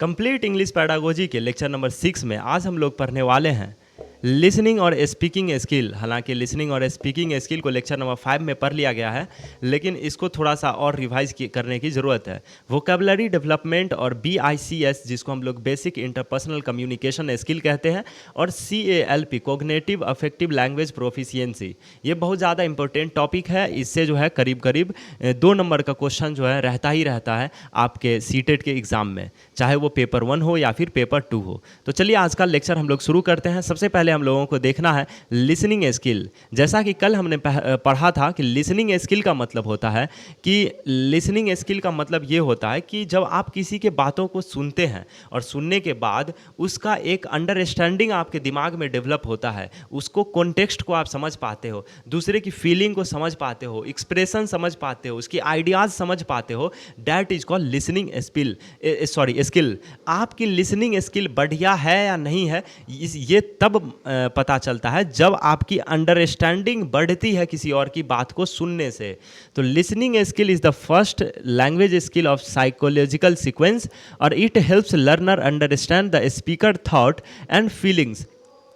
Complete English pedagogy के lecture number 6 में आज हम लोग पढ़ने वाले हैं लिसनिंग और स्पीकिंग स्किल। हालांकि लिसनिंग और स्पीकिंग स्किल को लेक्चर नंबर 5 में पढ़ लिया गया है, लेकिन इसको थोड़ा सा और रिवाइज करने की ज़रूरत है। वोकेबलरी डेवलपमेंट और BICS, जिसको हम लोग बेसिक इंटरपर्सनल कम्युनिकेशन स्किल कहते हैं, और CALP cognitive affective language proficiency, ये बहुत ज़्यादा इंपॉर्टेंट टॉपिक है। इससे जो है करीब करीब 2 नंबर का क्वेश्चन जो है रहता ही रहता है आपके सीटेट के एग्ज़ाम में, चाहे वो पेपर 1 हो या फिर पेपर 2 हो। तो चलिए आज का लेक्चर हम लोग शुरू करते हैं। सबसे पहले हम लोगों को देखना है लिसनिंग स्किल। जैसा कि कल हमने पढ़ा था कि लिसनिंग स्किल का मतलब होता है कि लिसनिंग स्किल का मतलब ये होता है कि जब आप किसी के बातों को सुनते हैं और सुनने के बाद उसका एक अंडरस्टैंडिंग आपके दिमाग में डेवलप होता है, उसको कॉन्टेक्स्ट को आप समझ पाते हो, दूसरे की फीलिंग को समझ पाते हो, एक्सप्रेशन समझ पाते हो, उसकी आइडियाज़ समझ पाते हो, that is called listening skill. आपकी लिसनिंग स्किल बढ़िया है या नहीं है, ये तब पता चलता है जब आपकी अंडरस्टैंडिंग बढ़ती है किसी और की बात को सुनने से। तो listening skill is the first language skill of psychological sequence और it helps learner understand the speaker thought and feelings.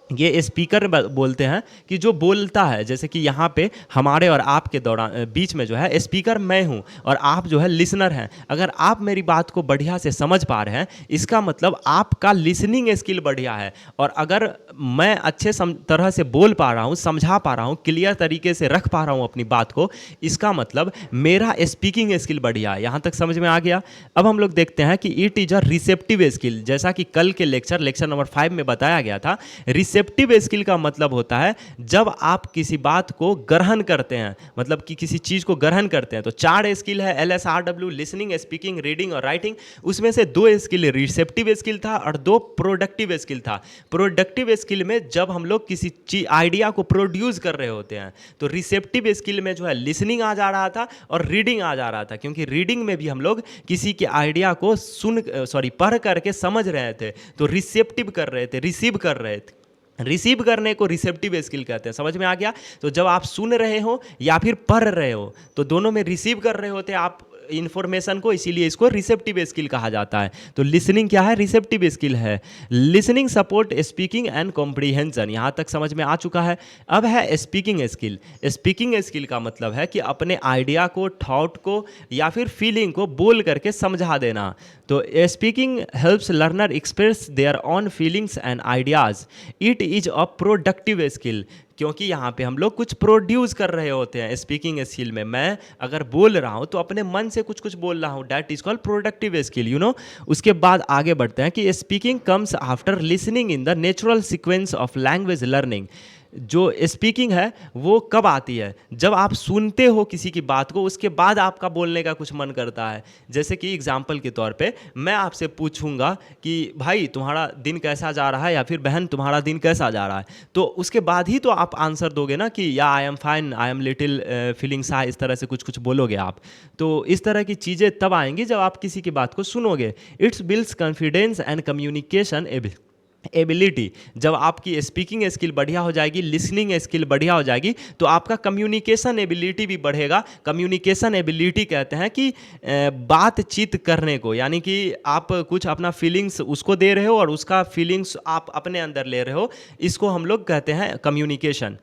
ये स्पीकर बोलते हैं कि जो बोलता है, जैसे कि यहाँ पे हमारे और आपके दौरान बीच में जो है स्पीकर मैं हूँ और आप जो है लिसनर हैं। अगर आप मेरी बात को बढ़िया से समझ पा रहे हैं, इसका मतलब आपका लिसनिंग स्किल बढ़िया है। और अगर मैं अच्छे तरह से बोल पा रहा हूँ, समझा पा रहा हूँ, क्लियर तरीके से रख पा रहा हूँ अपनी बात को, इसका मतलब मेरा स्पीकिंग स्किल बढ़िया है। यहाँ तक समझ में आ गया। अब हम लोग देखते हैं कि it is a receptive skill. जैसा कि कल के लेक्चर नंबर 5 में बताया गया था, रिसेप्टिव स्किल का मतलब होता है जब आप किसी बात को ग्रहण करते हैं, मतलब कि किसी चीज़ को ग्रहण करते हैं। तो 4 स्किल है, LSRW, लिसनिंग, स्पीकिंग, रीडिंग और राइटिंग। उसमें से 2 स्किल रिसेप्टिव स्किल था और 2 प्रोडक्टिव स्किल था। प्रोडक्टिव स्किल में जब हम लोग किसी आइडिया को प्रोड्यूस कर रहे होते हैं, तो रिसेप्टिव स्किल में जो है लिसनिंग आ जा रहा था और रीडिंग आ जा रहा था, क्योंकि रीडिंग में भी हम लोग किसी के आइडिया को पढ़ करके समझ रहे थे, तो रिसेप्टिव कर रहे थे, रिसीव कर रहे थे। रिसीव करने को रिसेप्टिव स्किल कहते हैं। समझ में आ गया। तो जब आप सुन रहे हो या फिर पढ़ रहे हो, तो दोनों में रिसीव कर रहे होते हैं आप इंफॉर्मेशन को, इसीलिए इसको रिसेप्टिव स्किल कहा जाता है। तो लिसनिंग क्या है? रिसेप्टिव स्किल है। Listening support speaking and comprehension, यहाँ तक समझ में आ चुका है। अब है स्पीकिंग स्किल। स्पीकिंग स्किल का मतलब है कि अपने आइडिया को, थॉट को या फिर फीलिंग को बोल करके समझा देना। तो speaking helps learner express their on feelings and ideas. It is a productive skill, क्योंकि यहाँ पे हम लोग कुछ प्रोड्यूस कर रहे होते हैं। स्पीकिंग स्किल में मैं अगर बोल रहा हूँ तो अपने मन से कुछ कुछ बोल रहा हूँ, that is called productive skill, you know. उसके बाद आगे बढ़ते हैं कि speaking comes after listening in the natural sequence of language learning. जो स्पीकिंग है वो कब आती है? जब आप सुनते हो किसी की बात को, उसके बाद आपका बोलने का कुछ मन करता है। जैसे कि एग्जाम्पल के तौर पे मैं आपसे पूछूंगा कि भाई तुम्हारा दिन कैसा जा रहा है, या फिर बहन तुम्हारा दिन कैसा जा रहा है, तो उसके बाद ही तो आप आंसर दोगे ना कि या I am fine, I am little feeling shy, इस तरह से कुछ कुछ बोलोगे आप। तो इस तरह की चीज़ें तब आएंगी जब आप किसी की बात को सुनोगे। It's builds confidence and communication ability. जब आपकी स्पीकिंग स्किल बढ़िया हो जाएगी, लिसनिंग स्किल बढ़िया हो जाएगी, तो आपका कम्युनिकेशन एबिलिटी भी बढ़ेगा। कम्युनिकेशन एबिलिटी कहते हैं कि बातचीत करने को, यानी कि आप कुछ अपना फीलिंग्स उसको दे रहे हो और उसका फीलिंग्स आप अपने अंदर ले रहे हो, इसको हम लोग कहते हैं कम्युनिकेशन।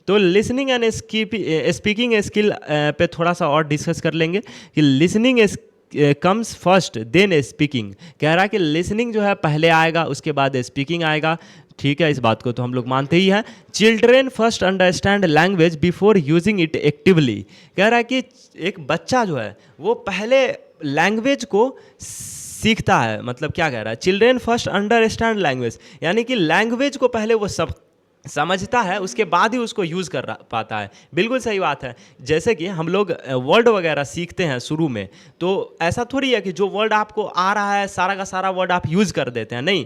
तो लिसनिंग एंड स्पीकिंग स्किल पे थोड़ा सा और डिस्कस कर लेंगे कि listening comes first then speaking. कह रहा है कि लिसनिंग जो है पहले आएगा, उसके बाद स्पीकिंग आएगा। ठीक है, इस बात को तो हम लोग मानते ही हैं। Children first understand language before using it actively. कह रहा है कि एक बच्चा जो है वो पहले लैंग्वेज को सीखता है। मतलब क्या कह रहा है? चिल्ड्रेन फर्स्ट अंडरस्टैंड लैंग्वेज, यानी कि लैंग्वेज को पहले वो सब समझता है, उसके बाद ही उसको यूज़ कर पाता है। बिल्कुल सही बात है। जैसे कि हम लोग वर्ड वगैरह सीखते हैं शुरू में, तो ऐसा थोड़ी है कि जो वर्ड आपको आ रहा है सारा का सारा वर्ड आप यूज़ कर देते हैं। नहीं,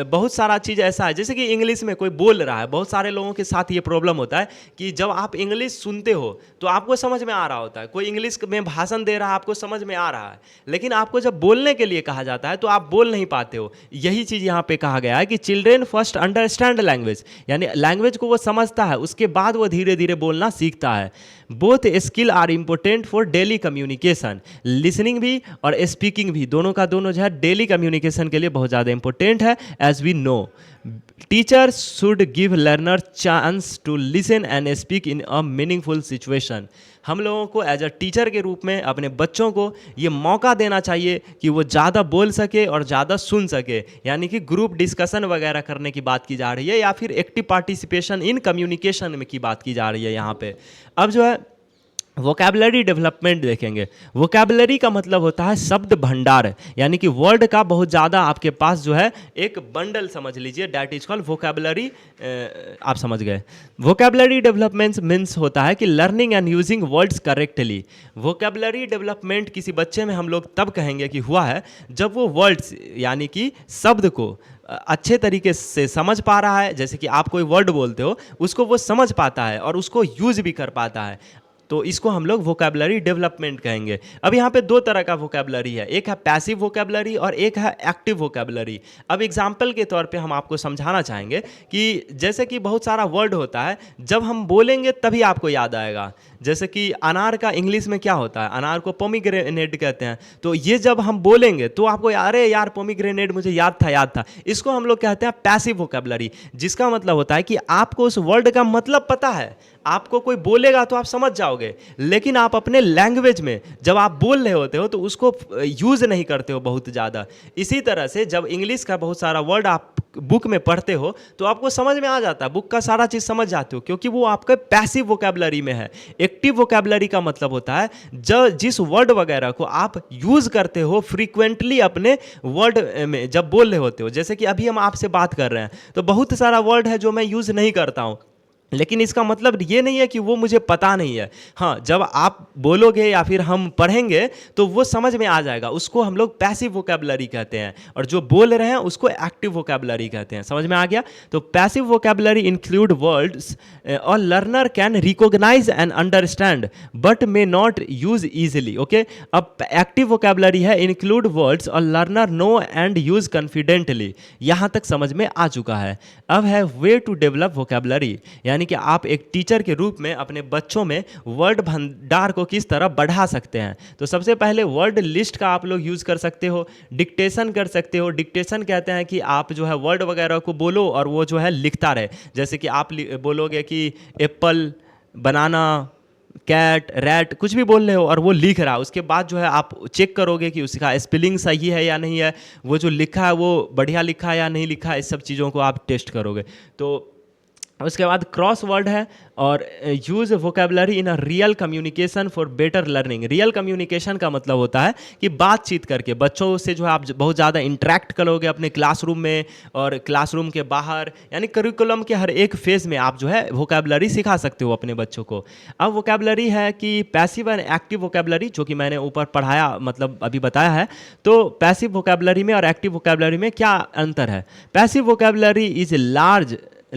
बहुत सारा चीज़ ऐसा है, जैसे कि इंग्लिश में कोई बोल रहा है, बहुत सारे लोगों के साथ ये प्रॉब्लम होता है कि जब आप इंग्लिश सुनते हो तो आपको समझ में आ रहा होता है, कोई इंग्लिश में भाषण दे रहा है, आपको समझ में आ रहा है, लेकिन आपको जब बोलने के लिए कहा जाता है तो आप बोल नहीं पाते हो। यही चीज़ यहाँ पे कहा गया है कि चिल्ड्रेन फर्स्ट अंडरस्टैंड लैंग्वेज, यानी लैंग्वेज को वो समझता है, उसके बाद वो धीरे धीरे बोलना सीखता है। Both skill are important for daily communication. Listening भी और स्पीकिंग भी, दोनों का दोनों जो है डेली कम्युनिकेशन के लिए बहुत ज़्यादा इंपॉर्टेंट है। As we know, teachers should give learner chance to listen and speak in a meaningful situation. हम लोगों को एज अ टीचर के रूप में अपने बच्चों को ये मौका देना चाहिए कि वो ज़्यादा बोल सके और ज़्यादा सुन सके, यानी कि ग्रुप डिस्कशन वगैरह करने की बात की जा रही है, या फिर एक्टिव पार्टिसिपेशन इन कम्युनिकेशन में की बात की जा रही है यहाँ पे। अब जो है वोकैबुलरी डेवलपमेंट देखेंगे। वोकैबुलरी का मतलब होता है शब्द भंडार, यानी कि वर्ड का बहुत ज़्यादा आपके पास जो है एक बंडल समझ लीजिए, डैट इज कॉल्ड वोकैबुलरी। आप समझ गए। वोकैबुलरी डेवलपमेंट मीन्स होता है कि learning and using words correctly. Vocabulary development किसी बच्चे में हम लोग तब कहेंगे कि हुआ है जब वो वर्ड्स यानी कि शब्द को अच्छे तरीके से समझ पा रहा है। जैसे कि आप कोई वर्ड बोलते हो, उसको वो समझ पाता है और उसको यूज भी कर पाता है, तो इसको हम लोग वोकैबुलरी डेवलपमेंट कहेंगे। अब यहाँ पे दो तरह का वोकैबुलरी है, एक है पैसिव वोकैबुलरी और एक है एक्टिव वोकैबुलरी। अब एग्जाम्पल के तौर पे हम आपको समझाना चाहेंगे कि जैसे कि बहुत सारा वर्ड होता है, जब हम बोलेंगे तभी आपको याद आएगा। जैसे कि अनार का इंग्लिश में क्या होता है, अनार को पोमीग्रेनेट कहते हैं। तो ये जब हम बोलेंगे तो आपको अरे यार पोमीग्रेनेट मुझे याद था। इसको हम लोग कहते हैं पैसिव वोकैबुलरी, जिसका मतलब होता है कि आपको उस वर्ड का मतलब पता है, आपको कोई बोलेगा तो आप समझ जाओगे, लेकिन आप अपने लैंग्वेज में जब आप बोल रहे होते हो तो उसको यूज़ नहीं करते हो बहुत ज़्यादा। इसी तरह से जब इंग्लिश का बहुत सारा वर्ड आप बुक में पढ़ते हो तो आपको समझ में आ जाता है, बुक का सारा चीज़ समझ जाते हो, क्योंकि वो आपके पैसिव वोकैबुलरी में है। एक्टिव वोकैबुलरी का मतलब होता है जिस वर्ड वगैरह को आप यूज़ करते हो फ्रीक्वेंटली अपने वर्ड में जब बोल रहे होते हो। जैसे कि अभी हम आपसे बात कर रहे हैं तो बहुत सारा वर्ड है जो मैं यूज़ नहीं करता हूँ, लेकिन इसका मतलब ये नहीं है कि वो मुझे पता नहीं है। हाँ, जब आप बोलोगे या फिर हम पढ़ेंगे तो वो समझ में आ जाएगा, उसको हम लोग पैसिव वोकैबुलरी कहते हैं, और जो बोल रहे हैं उसको एक्टिव वोकैबुलरी कहते हैं। समझ में आ गया। तो पैसिव वोकैबुलरी इंक्लूड वर्ड्स और learner can recognise and understand but may not use easily. Okay, अब एक्टिव वोकैबुलरी है इंक्लूड वर्ड्स और learner know and use confidently. यहाँ तक समझ में आ चुका है। अब है वे टू डेवलप वोकैबुलरी, यानी कि आप एक टीचर के रूप में अपने बच्चों में वर्ड भंडार को किस तरह बढ़ा सकते हैं। तो सबसे पहले वर्ड लिस्ट का आप लोग यूज़ कर सकते हो, डिक्टेशन कर सकते हो। डिक्टेशन कहते हैं कि आप जो है वर्ड वगैरह को बोलो और वो जो है लिखता रहे। जैसे कि आप बोलोगे कि एप्पल, बनाना, कैट, रैट, कुछ भी बोल रहे हो और वो लिख रहा है, उसके बाद जो है आप चेक करोगे कि उसका स्पेलिंग सही है या नहीं है, वो जो लिखा है वो बढ़िया लिखा है या नहीं लिखा है, इस सब चीज़ों को आप टेस्ट करोगे। तो उसके बाद क्रॉस वर्ड है और use vocabulary in a real communication for better learning. Real communication का मतलब होता है कि बातचीत करके बच्चों से जो है आप बहुत ज़्यादा इंटरेक्ट करोगे अपने क्लासरूम में और क्लासरूम के बाहर, यानी करिकुलम के हर एक फेज़ में आप जो है वोकैबुलरी सिखा सकते हो अपने बच्चों को। अब वोकैबुलरी है कि पैसिव एंड एक्टिव वोकैबुलरी, जो कि मैंने ऊपर पढ़ाया मतलब अभी बताया है। तो पैसिव वोकैबुलरी में और एक्टिव वोकैबुलरी में क्या अंतर है। Passive vocabulary is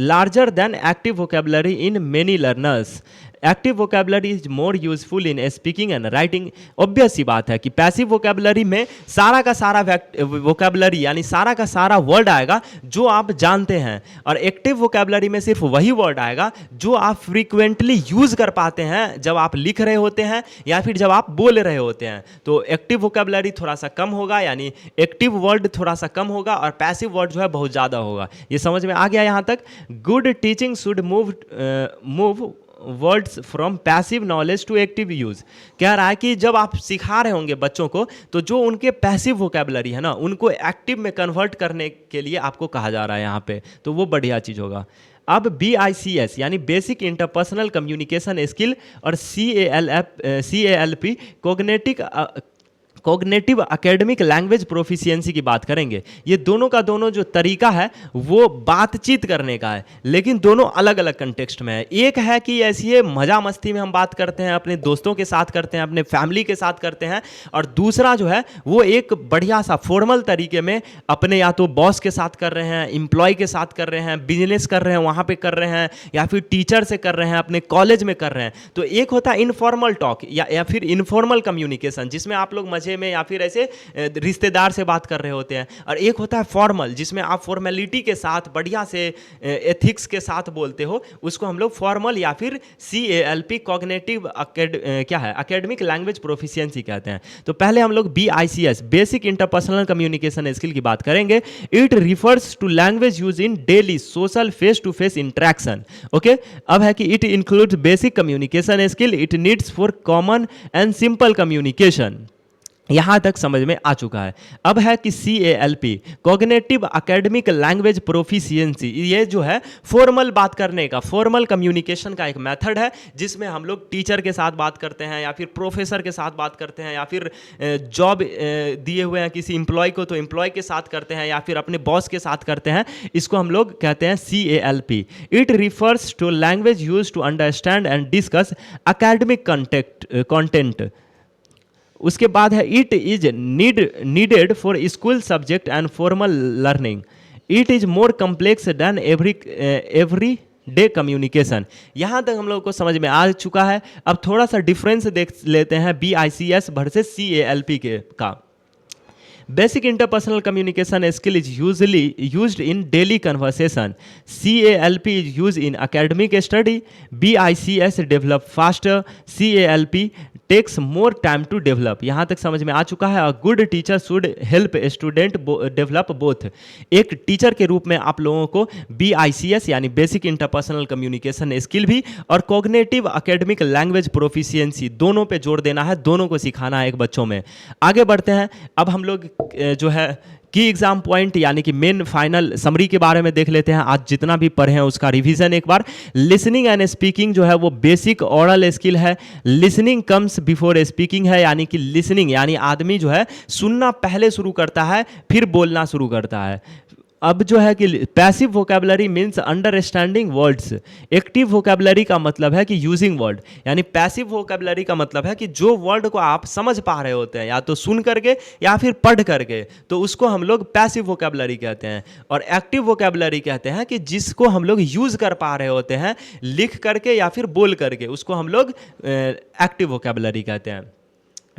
larger than active vocabulary in many learners. Active vocabulary is more useful in speaking and writing. Obvious सी बात है कि पैसिव वोकैबुलरी में सारा का सारा वोकैबुलरी यानी सारा का सारा वर्ड आएगा जो आप जानते हैं, और एक्टिव वोकैबुलरी में सिर्फ वही वर्ड आएगा जो आप फ्रीक्वेंटली यूज़ कर पाते हैं जब आप लिख रहे होते हैं या फिर जब आप बोल रहे होते हैं। तो एक्टिव वोकैबुलरी थोड़ा सा कम होगा, यानी एक्टिव वर्ड थोड़ा सा कम होगा और पैसिव वर्ड जो है बहुत ज़्यादा होगा। ये समझ में आ गया यहाँ तक। Good teaching should move words from passive knowledge to active use. कह रहा है कि जब आप सिखा रहे होंगे बच्चों को तो जो उनके पैसिव वोकैबुलरी है ना, उनको एक्टिव में कन्वर्ट करने के लिए आपको कहा जा रहा है यहाँ पे, तो वो बढ़िया चीज़ होगा। अब BICS यानी बेसिक इंटरपर्सनल कम्युनिकेशन स्किल और CALP cognitive academic language proficiency की बात करेंगे। ये दोनों का दोनों जो तरीका है वो बातचीत करने का है, लेकिन दोनों अलग अलग कंटेक्स्ट में है। एक है कि ऐसी मज़ा मस्ती में हम बात करते हैं, अपने दोस्तों के साथ करते हैं, अपने फैमिली के साथ करते हैं, और दूसरा जो है वो एक बढ़िया सा फॉर्मल तरीके में अपने या तो बॉस के साथ कर रहे हैं, एम्प्लॉय के साथ कर रहे हैं, बिजनेस कर रहे हैं वहाँ पे कर रहे हैं, या फिर टीचर से कर रहे हैं, अपने कॉलेज में कर रहे हैं। तो एक होता है इनफॉर्मल टॉक या फिर इनफॉर्मल कम्युनिकेशन, जिसमें आप लोग मज़े में या फिर ऐसे रिश्तेदार से बात कर रहे होते हैं। और एक होता है फॉर्मल, जिसमें आप फॉर्मेलिटी के साथ बढ़िया से एथिक्स के साथ बोलते हो, उसको हम लोग फॉर्मल या फिर CALP कॉग्निटिव क्या है एकेडमिक लैंग्वेज प्रोफिशिएंसी कहते हैं। तो पहले हम लोग BICS basic interpersonal communication skill की बात करेंगे। It refers to language use in daily social face to face interaction. Okay, अब है कि it includes basic communication skill, it needs for common and simple communication. यहाँ तक समझ में आ चुका है। अब है कि CALP cognitive academic language proficiency, ये जो है फॉर्मल बात करने का, फॉर्मल कम्युनिकेशन का एक मेथड है, जिसमें हम लोग टीचर के साथ बात करते हैं या फिर प्रोफेसर के साथ बात करते हैं या फिर जॉब दिए हुए हैं किसी एम्प्लॉय को तो एम्प्लॉय के साथ करते हैं या फिर अपने बॉस के साथ करते हैं। इसको हम लोग कहते हैं CALP। It refers to language use to understand and discuss academic content. उसके बाद है it is needed for school subject and formal learning. It is more complex than every day communication. यहाँ तक हम लोग को समझ में आ चुका है। अब थोड़ा सा डिफरेंस देख लेते हैं BICS वर्सेस CALP के का। Basic interpersonal communication skill is usually used in daily conversation. CALP is used in academic study. BICS develop faster. CALP takes more time to develop. यहाँ तक समझ में आ चुका है। A good teacher should help a student develop both. एक teacher के रूप में आप लोगों को BICS यानी बेसिक इंटरपर्सनल कम्युनिकेशन स्किल भी और कॉग्निटिव एकेडमिक लैंग्वेज प्रोफिशिएंसी दोनों पे जोर देना है, दोनों को सिखाना है एक बच्चों में। आगे बढ़ते हैं। अब हम लोग जो है की एग्जाम पॉइंट यानी कि मेन फाइनल समरी के बारे में देख लेते हैं। आज जितना भी पढ़े हैं उसका रिवीजन एक बार। लिसनिंग एंड स्पीकिंग जो है वो बेसिक ओरल स्किल है। लिसनिंग कम्स बिफोर स्पीकिंग है, यानी कि लिसनिंग यानी आदमी जो है सुनना पहले शुरू करता है फिर बोलना शुरू करता है। अब जो है कि passive vocabulary means understanding words. Active vocabulary का मतलब है कि यूजिंग वर्ड, यानी पैसिव वोकेबलरी का मतलब है कि जो वर्ड को आप समझ पा रहे होते हैं या तो सुन करके या फिर पढ़ करके, तो उसको हम लोग पैसिव वोकेबलरी कहते हैं। और एक्टिव वोकेबलरी कहते हैं कि जिसको हम लोग यूज़ कर पा रहे होते हैं लिख करके या फिर बोल करके, उसको हम लोग एक्टिव वोकेबलरी कहते हैं।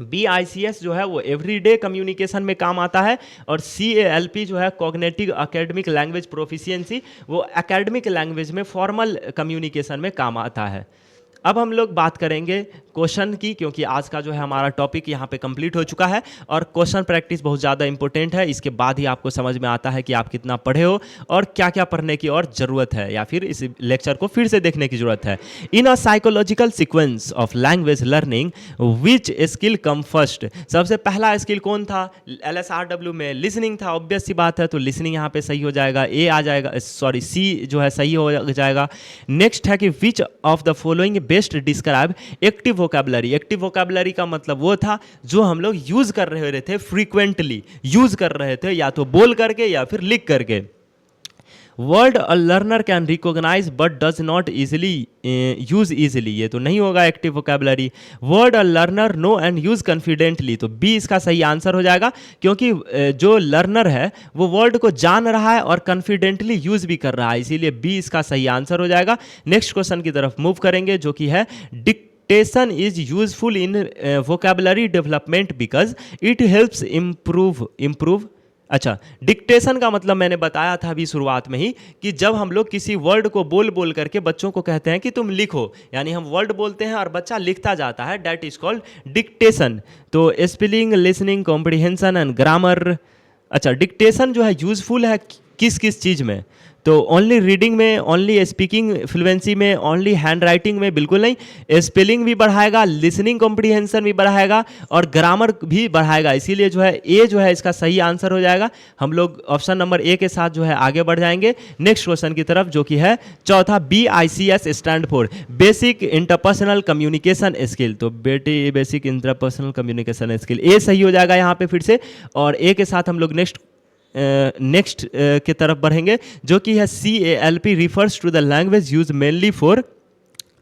BICS जो है वो एवरीडे कम्युनिकेशन में काम आता है और CALP जो है कॉग्निटिव एकेडमिक लैंग्वेज प्रोफिशिएंसी, वो एकेडमिक लैंग्वेज में फॉर्मल कम्युनिकेशन में काम आता है। अब हम लोग बात करेंगे क्वेश्चन की, क्योंकि आज का जो है हमारा टॉपिक यहाँ पे कंप्लीट हो चुका है और क्वेश्चन प्रैक्टिस बहुत ज़्यादा इंपॉर्टेंट है। इसके बाद ही आपको समझ में आता है कि आप कितना पढ़े हो और क्या क्या पढ़ने की और ज़रूरत है या फिर इस लेक्चर को फिर से देखने की ज़रूरत है। In a psychological sequence of language learning which skill come first. सबसे पहला स्किल कौन था? LSRW में लिसनिंग था। ऑब्वियस सी बात है, तो लिसनिंग यहाँ पे सही हो जाएगा, ए आ जाएगा, सॉरी C जो है सही हो जाएगा। नेक्स्ट है कि which of the following best describe active vocabulary. Active vocabulary का मतलब वो था जो हम लोग यूज कर रहे थे, फ्रीक्वेंटली यूज कर रहे थे, या तो बोल करके या फिर लिख करके। Word a learner can recognise but does not easily use easily, ये तो नहीं होगा active vocabulary. Word a learner know and use confidently, तो बी इसका सही आंसर हो जाएगा, क्योंकि जो लर्नर है वो वर्ड को जान रहा है और कॉन्फिडेंटली यूज भी कर रहा है, इसीलिए बी इसका सही आंसर हो जाएगा। नेक्स्ट क्वेश्चन की तरफ मूव करेंगे, जो कि है dictation is useful in vocabulary development because it helps improve. अच्छा, डिक्टेशन का मतलब मैंने बताया था अभी शुरुआत में ही कि जब हम लोग किसी वर्ड को बोल बोल करके बच्चों को कहते हैं कि तुम लिखो, यानी हम वर्ड बोलते हैं और बच्चा लिखता जाता है, दैट इज कॉल्ड डिक्टेशन। तो spelling, listening, comprehension and grammar. अच्छा, डिक्टेशन जो है यूजफुल है किस किस चीज़ में? तो ओनली रीडिंग में, ओनली स्पीकिंग फ्लुएंसी में, ओनली हैंड राइटिंग में? बिल्कुल नहीं, स्पेलिंग भी बढ़ाएगा, लिसनिंग कॉम्प्रिहेंशन भी बढ़ाएगा और ग्रामर भी बढ़ाएगा। इसीलिए जो है ए जो है इसका सही आंसर हो जाएगा। हम लोग ऑप्शन नंबर ए के साथ जो है आगे बढ़ जाएंगे नेक्स्ट क्वेश्चन की तरफ, जो कि है चौथा, BICS stand for basic interpersonal communication skill. तो बेसिक इंटरपर्सनल कम्युनिकेशन स्किल, ए सही हो जाएगा यहाँ पे फिर से। और ए के साथ हम लोग नेक्स्ट की तरफ बढ़ेंगे, जो कि है CALP refers to the language use mainly for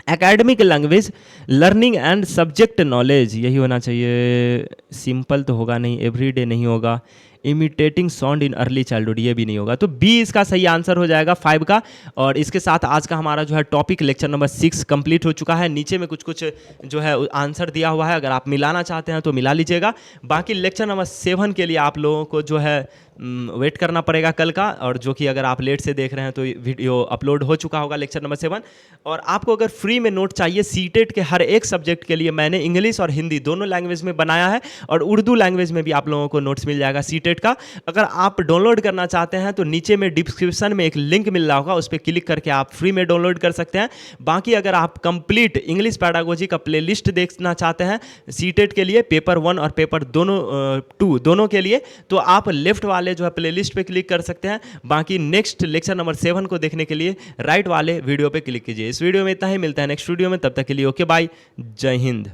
academic language learning and subject knowledge, यही होना चाहिए। सिंपल तो होगा नहीं, एवरीडे नहीं होगा। Imitating sound in early childhood, ये भी नहीं होगा। तो बी इसका सही आंसर हो जाएगा 5 का। और इसके साथ आज का हमारा जो है टॉपिक लेक्चर नंबर 6 कंप्लीट हो चुका है। नीचे में कुछ कुछ जो है आंसर दिया हुआ है, अगर आप मिलाना चाहते हैं तो मिला लीजिएगा। बाकी लेक्चर नंबर 7 के लिए आप लोगों को जो है वेट करना पड़ेगा कल का, और जो कि अगर आप लेट से देख रहे हैं तो वीडियो अपलोड हो चुका होगा लेक्चर नंबर 7। और आपको अगर फ्री में नोट चाहिए सीटेट के हर एक सब्जेक्ट के लिए, मैंने इंग्लिश और हिंदी दोनों लैंग्वेज में बनाया है, और उर्दू लैंग्वेज में भी आप लोगों को नोट्स मिल जाएगा सीटेट का। अगर आप डाउनलोड करना चाहते हैं तो नीचे में डिस्क्रिप्शन में एक लिंक मिल रहा होगा, उस पर क्लिक करके आप फ्री में डाउनलोड कर सकते हैं। बाकी अगर आप कंप्लीट इंग्लिश पैडागोजी का प्लेलिस्ट देखना चाहते हैं सीटेट के लिए, पेपर 1 और पेपर 2 दोनों के लिए, तो आप लेफ्ट वाले जो है प्लेलिस्ट पे क्लिक कर सकते हैं। बाकी नेक्स्ट लेक्चर नंबर 7 को देखने के लिए राइट वाले वीडियो पे क्लिक कीजिए। इस वीडियो में इतना ही, मिलता है नेक्स्ट वीडियो में, तब तक के लिए ओके बाय, जय हिंद।